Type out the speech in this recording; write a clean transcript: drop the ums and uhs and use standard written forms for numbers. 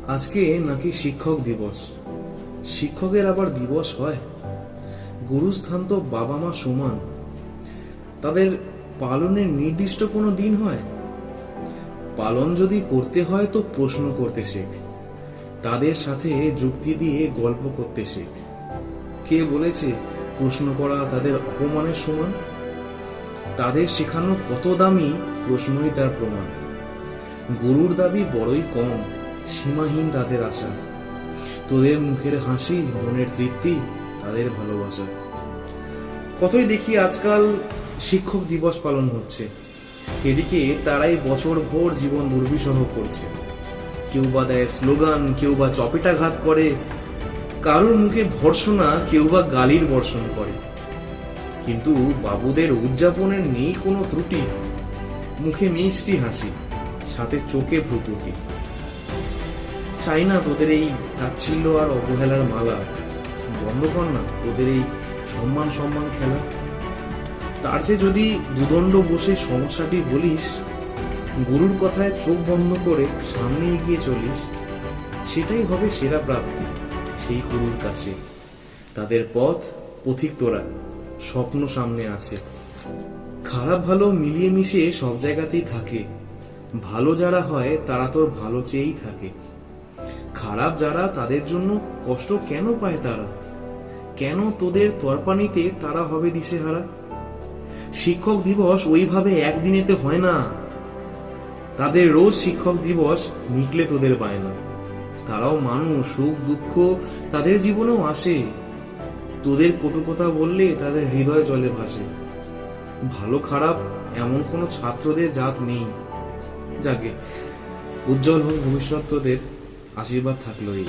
আজকে নাকি শিক্ষক দিবস। শিক্ষকের আবার দিবস হয়? গুরুস্থান তো বাবা মা সমান, তাদের পালনের নির্দিষ্ট কোনো দিন হয়? পালন যদি করতে হয় তো প্রশ্ন করতে শেখ, তাদের সাথে যুক্তি দিয়ে গল্প করতে শেখ। কে বলেছে প্রশ্ন করা তাদের অপমানের সমান? তাদের শেখানো কত দামি, প্রশ্নই তার প্রমাণ। গুরুর দাবি বড়ই কম, সীমাহীন তাদের আশা। তোদের মুখের হাসি, মনের তৃপ্তি, তাদের ভালোবাসা। কতই দেখি আজকাল শিক্ষক দিবস পালন হচ্ছে, এদিকে তারাই বছর ভোর জীবন দুর্বিষহ করছে। কেউ বা দেয় স্লোগান, কেউ বা চপেটাঘাত করে, কারোর মুখে ভর্ৎসনা, কেউ বা গালির বর্ষণ করে। কিন্তু বাবুদের উদযাপনের নেই কোনো ত্রুটি, মুখে মিষ্টি হাসি, সাথে চোখে ভ্রুকুটি। চাই না তোদের এই তাচ্ছিল্য আর অবহেলার মালা, বন্ধ কর না তোদের এই সম্মান সম্মান খেলা। তার চেয়ে যদি দুদণ্ড বসে সমস্যাটি বলিস, গুরুর কথায় চোখ বন্ধ করে সামনে এগিয়ে চলিস, সেটাই হবে সেরা প্রাপ্তি সেই গুরুর কাছে। তাদের পথ পথিক তোরা, স্বপ্ন সামনে আছে। খারাপ ভালো মিলিয়ে মিশিয়ে সব জায়গাতেই থাকে। ভালো যারা হয় তারা তোর ভালো চেয়েই থাকে। খারাপ যারা, তাদের জন্য কষ্ট কেন পায় তারা? কেন তোদের তরপানিতে তারা হবে দিশেহারা? শিক্ষক দিবস ওইভাবে একদিনেতে হয় না, তাদের রোজ শিক্ষক দিবস মিটলে তোদের বায়না। তারাও মানুষ, সুখ দুঃখ তাদের জীবনেও আসে। তোদের কটু কথা বললে তাদের হৃদয় জলে ভাসে। ভালো খারাপ এমন কোনো ছাত্রদের জাত নেই। যাকে উজ্জ্বল হোক ভবিষ্যৎ তোদের, আশীর্বাদ থাকলো এই।